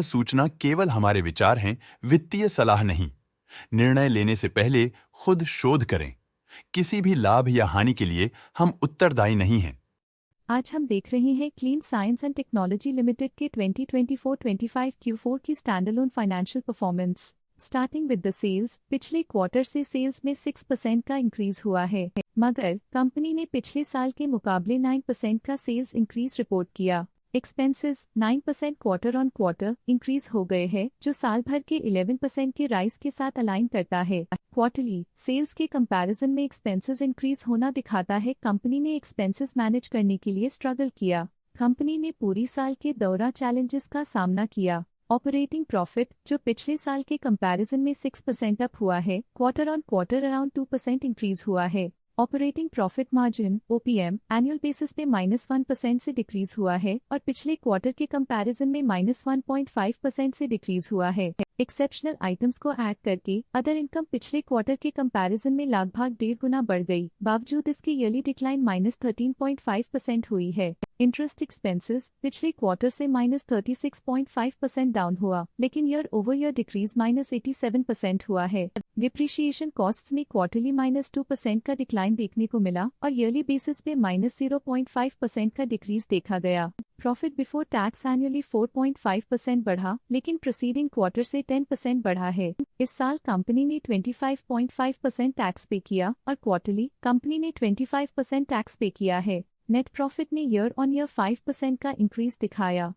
सूचना केवल हमारे विचार हैं, वित्तीय सलाह नहीं। निर्णय लेने से पहले खुद शोध करें। किसी भी लाभ या हानि के लिए हम उत्तरदायी नहीं हैं। आज हम देख रहे हैं Clean Science and Technology Limited के 2024-25 Q4 की standalone financial performance. Starting with the sales, पिछले क्वार्टर से सेल्स में 6% का इंक्रीज हुआ है, मगर कंपनी ने पिछले साल के मुकाबले 9% का सेल्स इंक्रीज रिपोर्ट किया। Expenses 9% quarter on quarter increase हो गए हैं, जो साल भर के 11% के राइज के साथ अलाइन करता है। क्वार्टरली सेल्स के कंपैरिजन में एक्सपेंसेस इंक्रीज होना दिखाता है कंपनी ने एक्सपेंसेस मैनेज करने के लिए स्ट्रगल किया। कंपनी ने पूरी साल के दौरान चैलेंजेस का सामना किया। ऑपरेटिंग प्रॉफिट, जो पिछले साल के कंपैरिजन में 6% अप हुआ है, quarter on quarter around 2% increase हुआ है। Operating profit margin OPM annual basis पे -1% से डिक्रीज हुआ है और पिछले क्वार्टर के कंपैरिजन में -1.5% से डिक्रीज हुआ है। एक्सेप्शनल आइटम्स को ऐड करके अदर इनकम पिछले क्वार्टर के कंपैरिजन में लगभग 1.5 गुना बढ़ गई, बावजूद इसके ईयरली डिक्लाइन -13.5% हुई है। इंटरेस्ट एक्सपेंसेस पिछले क्वार्टर से -36.5% डाउन हुआ, लेकिन ईयर ओवर ईयर डिक्रीज -87% हुआ है। डिप्रिशिएशन कॉस्ट्स में क्वार्टरली -2% का डिक्लाइन देखने को मिला और ईयरली बेसिस पे -0.5% का डिक्रीज देखा गया। प्रॉफिट बिफोर टैक्स एनुअली 4.5% बढ़ा, लेकिन प्रीसीडिंग क्वार्टर से 10% बढ़ा है। इस साल कंपनी ने 25.5% टैक्स पे किया और क्वार्टरली कंपनी ने 25% टैक्स पे किया है। नेट प्रॉफिट ने ईयर ऑन ईयर 5% का इंक्रीज दिखाया,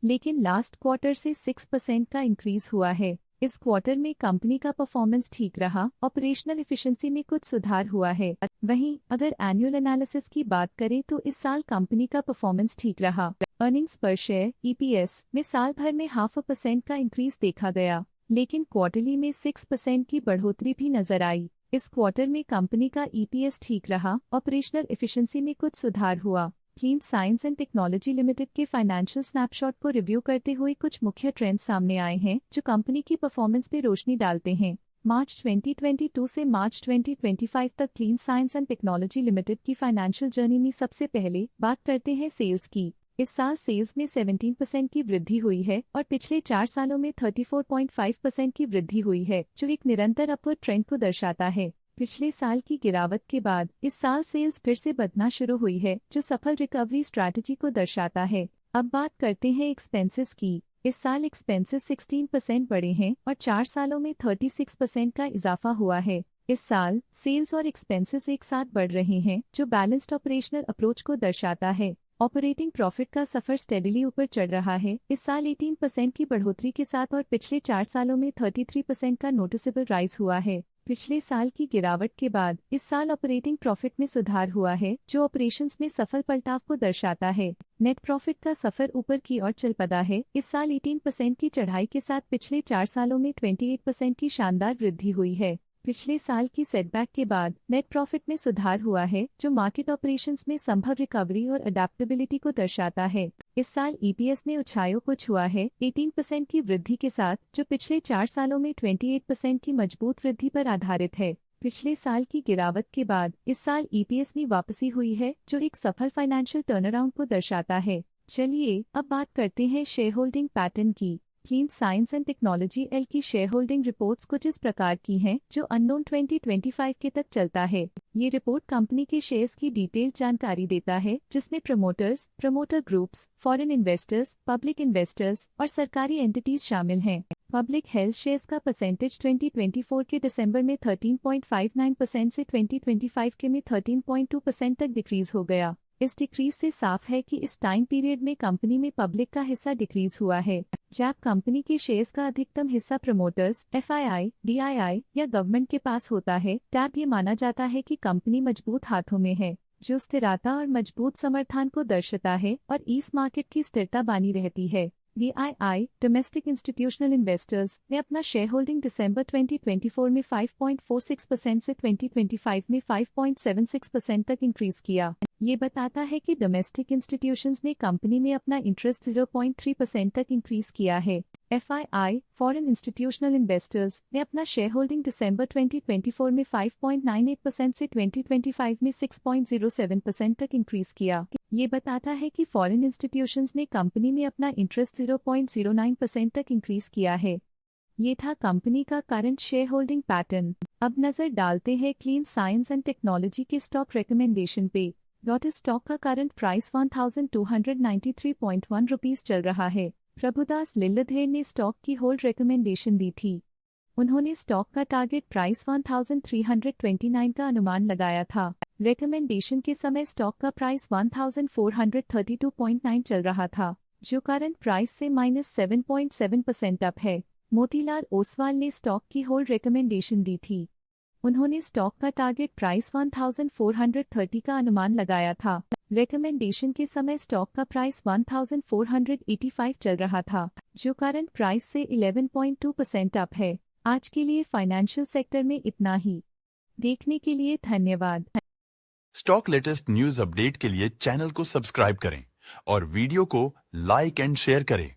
लेकिन लास्ट क्वार्टर से 6% का इंक्रीज हुआ है। इस क्वार्टर में कंपनी का परफॉर्मेंस ठीक रहा, ऑपरेशनल एफिशिएंसी में कुछ सुधार हुआ है। वहीं अगर एनुअल एनालिसिस की बात करें तो इस साल कंपनी का परफॉर्मेंस ठीक रहा। अर्निंग्स पर शेयर EPS में साल भर में 0.5% का इंक्रीज देखा गया, लेकिन क्वार्टरली में 6% की बढ़ोतरी भी नजर आई। इस क्वार्टर में कंपनी का EPS ठीक रहा, ऑपरेशनल एफिशिएंसी में कुछ सुधार हुआ। Clean Science and Technology Limited के फाइनेंशियल स्नैपशॉट को रिव्यू करते हुए कुछ मुख्य ट्रेंड्स सामने आए हैं जो कंपनी की परफॉर्मेंस पे रोशनी डालते हैं। मार्च 2022 से मार्च 2025 तक clean Science and Technology limited की फाइनेंशियल जर्नी में सबसे पहले बात करते हैं सेल्स की। इस साल सेल्स में 17% की वृद्धि हुई है और पिछले 4 सालों में 34.5% की वृद्धि हुई है, जो एक निरंतर अपवर्ड ट्रेंड को दर्शाता है। पिछले साल की गिरावट के बाद इस साल सेल्स फिर से बढ़ना शुरू हुई है, जो सफल रिकवरी स्ट्रैटेजी को दर्शाता है। अब बात करते हैं एक्सपेंसेस की। इस साल एक्सपेंसेस 16% बढ़े हैं और 4 सालों में 36% का इजाफा हुआ है। इस साल सेल्स और एक्सपेंसेस एक साथ बढ़ रहे हैं, जो बैलेंस्ड ऑपरेशनल अप्रोच को दर्शाता है। ऑपरेटिंग प्रॉफिट का सफर स्टेडिली ऊपर चढ़ रहा है, इस साल 18% की बढ़ोतरी के साथ और पिछले 4 सालों में 33% का नोटिसेबल राइज हुआ है। पिछले साल की गिरावट के बाद इस साल ऑपरेटिंग प्रॉफिट में सुधार हुआ है, जो ऑपरेशंस में सफल पलटाव को दर्शाता है। नेट प्रॉफिट का सफर ऊपर की ओर चल पड़ा है, इस साल 18% की चढ़ाई के साथ पिछले 4 सालों में 28% की शानदार वृद्धि हुई है। पिछले साल की सेटबैक के बाद नेट प्रॉफिट में सुधार हुआ है, जो मार्केट ऑपरेशंस में संभव रिकवरी और अडेप्टेबिलिटी को दर्शाता है। इस साल EPS ने ऊंचाइयों को छुआ है 18% की वृद्धि के साथ, जो पिछले 4 सालों में 28% की मजबूत वृद्धि पर आधारित है। पिछले साल की गिरावट के बाद इस साल EPS में वापसी हुई है, जो एक सफल फाइनेंशियल टर्नअराउंड को दर्शाता है। चलिए अब बात करते हैं शेयर होल्डिंग पैटर्न की। Clean Science and technology L की शेयर होल्डिंग रिपोर्ट्स कुछ इस प्रकार की हैं, जो अननोन 2025 के तक चलता है। ये रिपोर्ट कंपनी के शेयर्स की डिटेल्ड जानकारी देता है, जिसमें promoters, promoter groups, foreign investors, public investors और सरकारी एंटिटीज शामिल हैं। पब्लिक हेल्थ शेयर्स का परसेंटेज 2024 के दिसंबर में 13.59% से 2025 के में 13.2% तक डिक्रीज हो गया। इस डिक्रीज से साफ है कि इस टाइम पीरियड में कंपनी में पब्लिक का हिस्सा डिक्रीज हुआ है। जब कंपनी के शेयर्स का अधिकतम हिस्सा प्रमोटर्स, FII, DII या गवर्नमेंट के पास होता है, तब ये माना जाता है कि कंपनी मजबूत हाथों में है, जो स्थिरता और मजबूत समर्थन को दर्शाता है और इस मार्केट की स्थिरता बनी रहती है। DII, डोमेस्टिक इंस्टीट्यूशनल इन्वेस्टर्स, ने अपना शेयर होल्डिंग दिसंबर 2024 में 5.46% से 2025 में 5.76% तक इंक्रीज किया। ये बताता है कि डोमेस्टिक इंस्टीट्यूशंस ने कंपनी में अपना इंटरेस्ट 0.3% तक इंक्रीज किया है। FII, फॉरेन इंस्टीट्यूशनल इन्वेस्टर्स, ने अपना शेयर होल्डिंग दिसंबर 2024 में 5.98% से 2025 में 6.07% तक इंक्रीज किया। ये बताता है कि फॉरेन इंस्टीट्यूशंस ने कंपनी में अपना इंटरेस्ट 0.09% तक इंक्रीज किया है। ये था कंपनी का करंट शेयर होल्डिंग पैटर्न। अब नजर डालते हैं क्लीन साइंस एंड टेक्नोलॉजी के स्टॉक रिकमेंडेशन पे। लोटस स्टॉक का करंट प्राइस 1293.1 रुपीस चल रहा है। प्रभुदास लिल्लाधर ने स्टॉक की होल्ड रिकमेंडेशन दी थी। उन्होंने स्टॉक का टारगेट प्राइस 1329 का अनुमान लगाया था। रिकमेंडेशन के समय स्टॉक का प्राइस 1432.9 चल रहा था, जो करंट प्राइस से -7.7% अप है। मोतीलाल ओसवाल ने स्टॉक की होल्ड रिकमेंडेशन दी थी। उन्होंने स्टॉक का टारगेट प्राइस 1430 का अनुमान लगाया था। रिकमेंडेशन के समय स्टॉक का प्राइस 1485 चल रहा था, जो करंट प्राइस से 11.2% अप है। आज के लिए फाइनेंशियल सेक्टर में इतना ही। देखने के लिए धन्यवाद। स्टॉक लेटेस्ट न्यूज अपडेट के लिए चैनल को सब्सक्राइब करें और वीडियो को लाइक एंड शेयर करें।